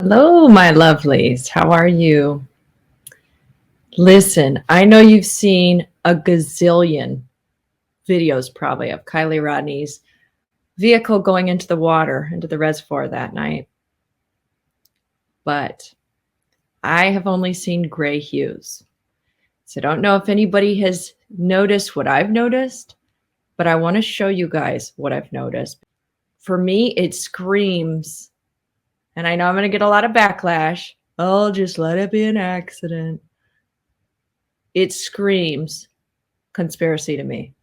Hello, my lovelies. How are you? Listen, I know you've seen a gazillion videos probably of Kiely Rodni's vehicle going into the water, into the reservoir that night. But I have only seen gray hues. So I don't know if anybody has noticed what I've noticed, but I want to show you guys what I've noticed. For me, it screams, and I know I'm going to get a lot of backlash. Oh, just let it be an accident. It screams conspiracy to me.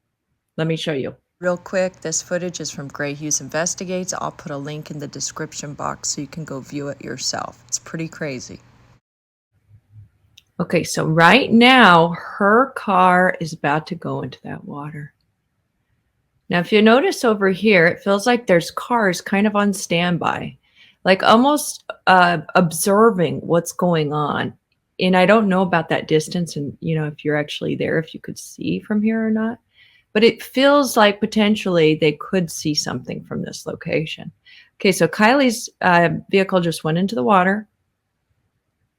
Let me show you. Real quick, this footage is from Gray Hughes Investigates. I'll put a link in the description box so you can go view it yourself. It's pretty crazy. Okay, so right now, her car is about to go into that water. Now, if you notice over here, it feels like there's cars kind of on standby, like almost observing what's going on. And I don't know about that distance and, if you're actually there, if you could see from here or not. But it feels like potentially they could see something from this location. Okay, so Kiely's vehicle just went into the water.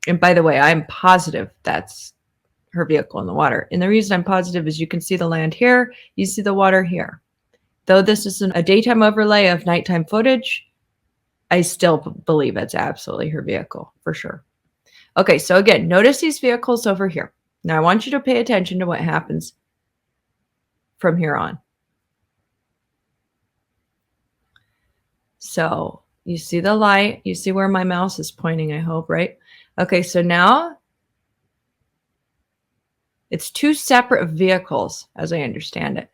And by the way, I'm positive that's her vehicle in the water. And the reason I'm positive is you can see the land here, you see the water here. Though this isn't a daytime overlay of nighttime footage, I still believe it's absolutely her vehicle for sure. Okay, so again, notice these vehicles over here. Now I want you to pay attention to what happens from here on. So you see the light, you see where my mouse is pointing, I hope, right? Okay, so now it's two separate vehicles as I understand it.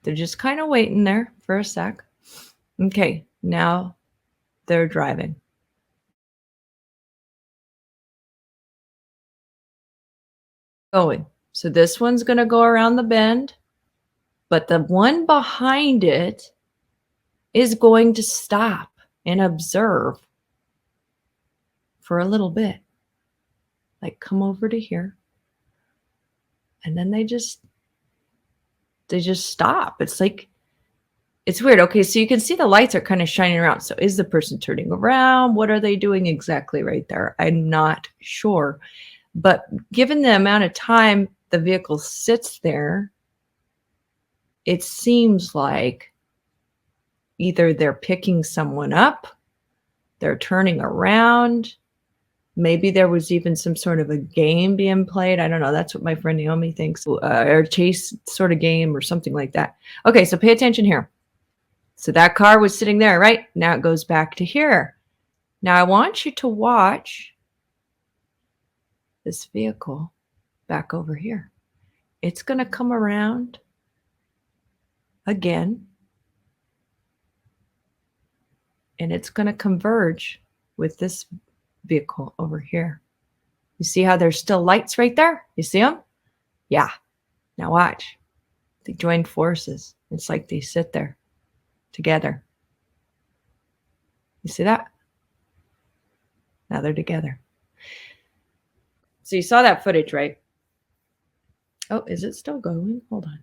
They're just kind of waiting there for a sec. Okay, now they're driving. Going. So this one's going to go around the bend, but the one behind it is going to stop and observe for a little bit. Like come over to here. And then they just stop. It's like, it's weird. Okay, so you can see the lights are kind of shining around. So is the person turning around? What are they doing exactly right there? I'm not sure. But given the amount of time the vehicle sits there, it seems like either they're picking someone up, they're turning around, maybe there was even some sort of a game being played. I don't know. That's what my friend Naomi thinks, or chase sort of game or something like that. Okay, so pay attention here. So that car was sitting there, right? Now it goes back to here. Now I want you to watch this vehicle back over here. It's going to come around again, and it's going to converge with this vehicle over here. You see how there's still lights right there? You see them? Yeah. Now watch. They join forces. It's like they sit there together. You see that? Now they're together. So you saw that footage, right? Oh, is it still going? Hold on.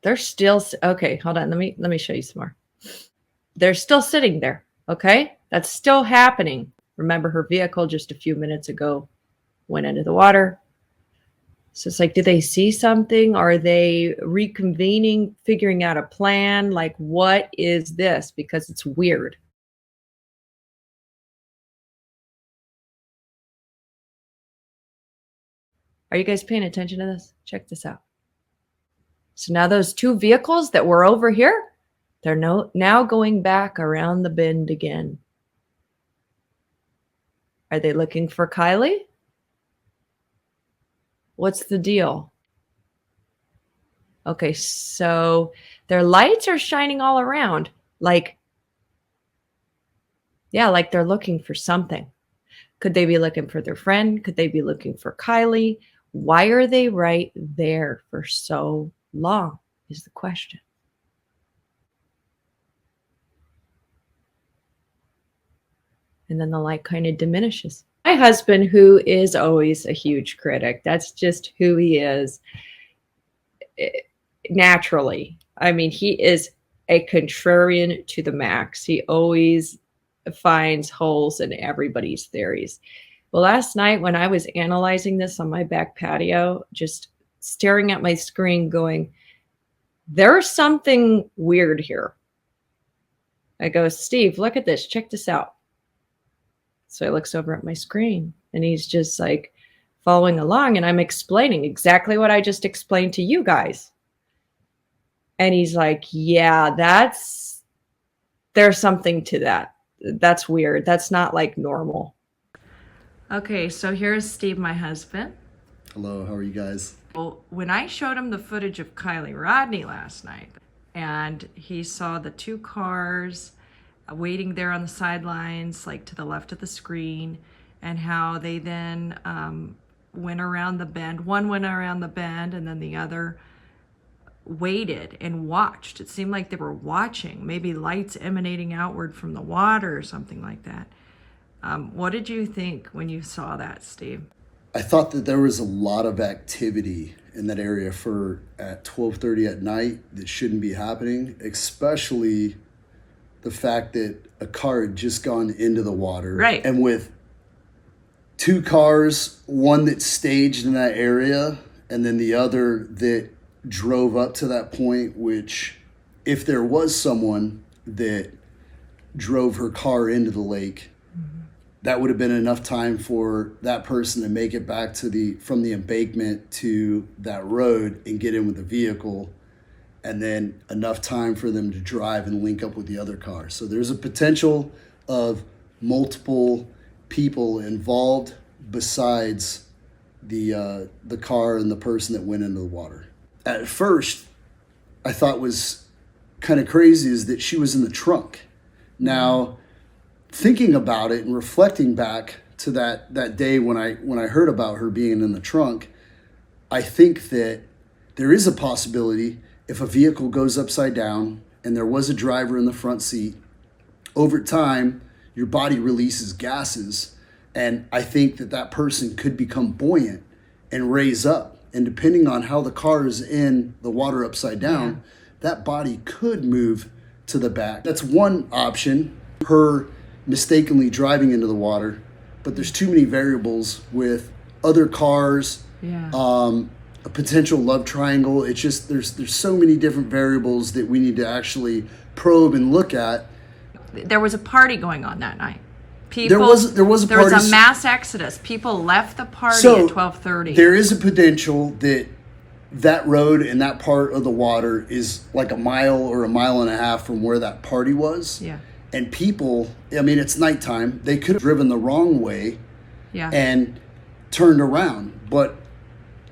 They're still okay. Hold on. Let me show you some more. They're still sitting there. Okay, that's still happening. Remember, her vehicle just a few minutes ago went into the water. So it's like, do they see something? Are they reconvening, figuring out a plan? Like, what is this? Because it's weird. Are you guys paying attention to this? Check this out. So now those two vehicles that were over here, they're now going back around the bend again. Are they looking for Kiely? What's the deal? Okay, so their lights are shining all around. Like, yeah, like they're looking for something. Could they be looking for their friend? Could they be looking for Kiely? Why are they right there for so long is the question. And then the light kind of diminishes. My husband, who is always a huge critic, that's just who he is naturally. I mean, he is a contrarian to the max. He always finds holes in everybody's theories. Well, last night when I was analyzing this on my back patio, just staring at my screen going, there's something weird here. I go, Steve, look at this. Check this out. So he looks over at my screen and he's just like following along, and I'm explaining exactly what I just explained to you guys. And he's like, yeah, there's something to that. That's weird. That's not like normal. Okay, so here's Steve, my husband. Hello, how are you guys? Well, when I showed him the footage of Kiely Rodni last night, and he saw the two cars waiting there on the sidelines, like to the left of the screen, and how they then went around the bend. One went around the bend, and then the other waited and watched. It seemed like they were watching, maybe lights emanating outward from the water or something like that. What did you think when you saw that, Steve? I thought that there was a lot of activity in that area for at 12:30 at night that shouldn't be happening, especially the fact that a car had just gone into the water. Right. And with two cars, one that staged in that area and then the other that drove up to that point, which if there was someone that drove her car into the lake, that would have been enough time for that person to make it back to from the embankment to that road and get in with the vehicle, and then enough time for them to drive and link up with the other car. So there's a potential of multiple people involved besides the car and the person that went into the water. At first, I thought was kind of crazy is that she was in the trunk. Now, thinking about it and reflecting back to that day when I heard about her being in the trunk, I think that there is a possibility if a vehicle goes upside down and there was a driver in the front seat, over time, your body releases gases. And I think that person could become buoyant and raise up. And depending on how the car is in the water upside down, that body could move to the back. That's one option, her mistakenly driving into the water. But there's too many variables with other cars, a potential love triangle. It's just there's so many different variables that we need to actually probe and look at. There was a party going on that night. People, there was a party. There was a mass exodus. People left the party at 12:30. There is a potential that road and that part of the water is like a mile or a mile and a half from where that party was. Yeah. And people, I mean, it's nighttime. They could have driven the wrong way and turned around. But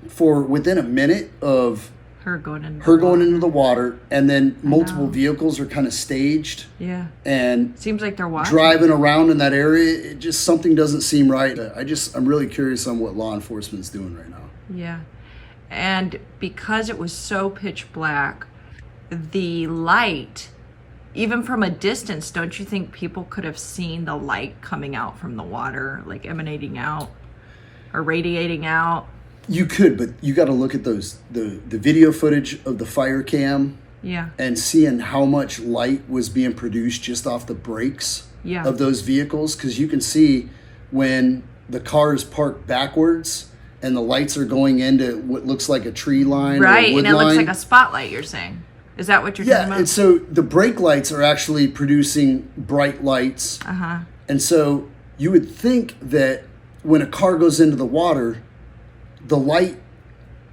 for within a minute of her going into the water, and then multiple vehicles are kind of staged. Yeah. And seems like they're watching. Driving around in that area, it just something doesn't seem right. I'm really curious on what law enforcement's doing right now. Yeah. And because it was so pitch black, the light, even from a distance, don't you think people could have seen the light coming out from the water, like emanating out or radiating out? You could, but you got to look at the video footage of the fire cam, and seeing how much light was being produced just off the brakes of those vehicles, because you can see when the car is parked backwards and the lights are going into what looks like a tree line, right? Or a wood and it line. Looks like a spotlight. You're saying, is that what you're talking about? Yeah, and so the brake lights are actually producing bright lights, and so you would think that when a car goes into the water, the light,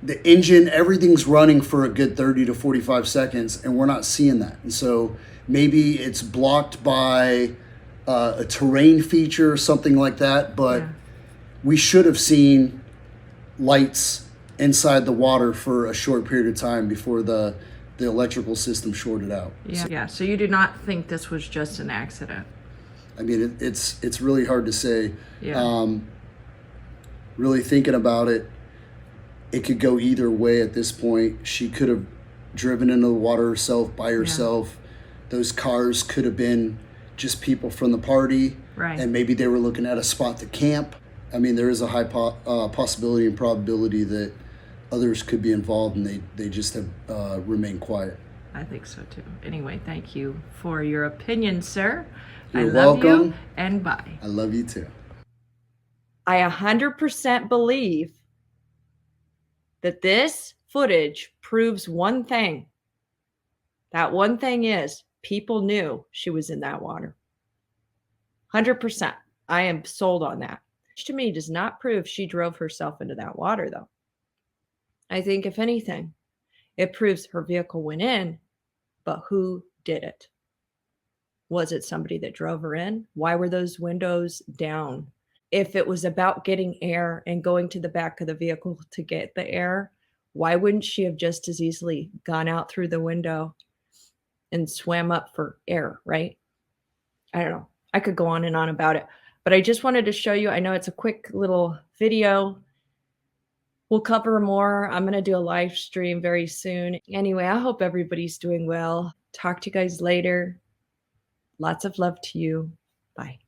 the engine, everything's running for a good 30 to 45 seconds, and we're not seeing that. And so maybe it's blocked by a terrain feature or something like that, but we should have seen lights inside the water for a short period of time before the electrical system shorted out. Yeah. So you do not think this was just an accident? I mean, it's really hard to say. Yeah. Really thinking about it, it could go either way at this point. She could have driven into the water herself by herself. Those cars could have been just people from the party, and maybe they were looking at a spot to camp. I mean, there is a high possibility and probability that others could be involved, and they just have remained quiet. I think so too. Anyway, thank you for your opinion, sir. You're I love welcome. you, and bye. I love you too. I 100% believe that this footage proves one thing. That one thing is people knew she was in that water. 100%. I am sold on that. Which to me does not prove she drove herself into that water, though. I think, if anything, it proves her vehicle went in, but who did it? Was it somebody that drove her in? Why were those windows down? If it was about getting air and going to the back of the vehicle to get the air, why wouldn't she have just as easily gone out through the window and swam up for air, right? I don't know. I could go on and on about it, but I just wanted to show you. I know it's a quick little video. We'll cover more. I'm going to do a live stream very soon. Anyway, I hope everybody's doing well. Talk to you guys later. Lots of love to you. Bye.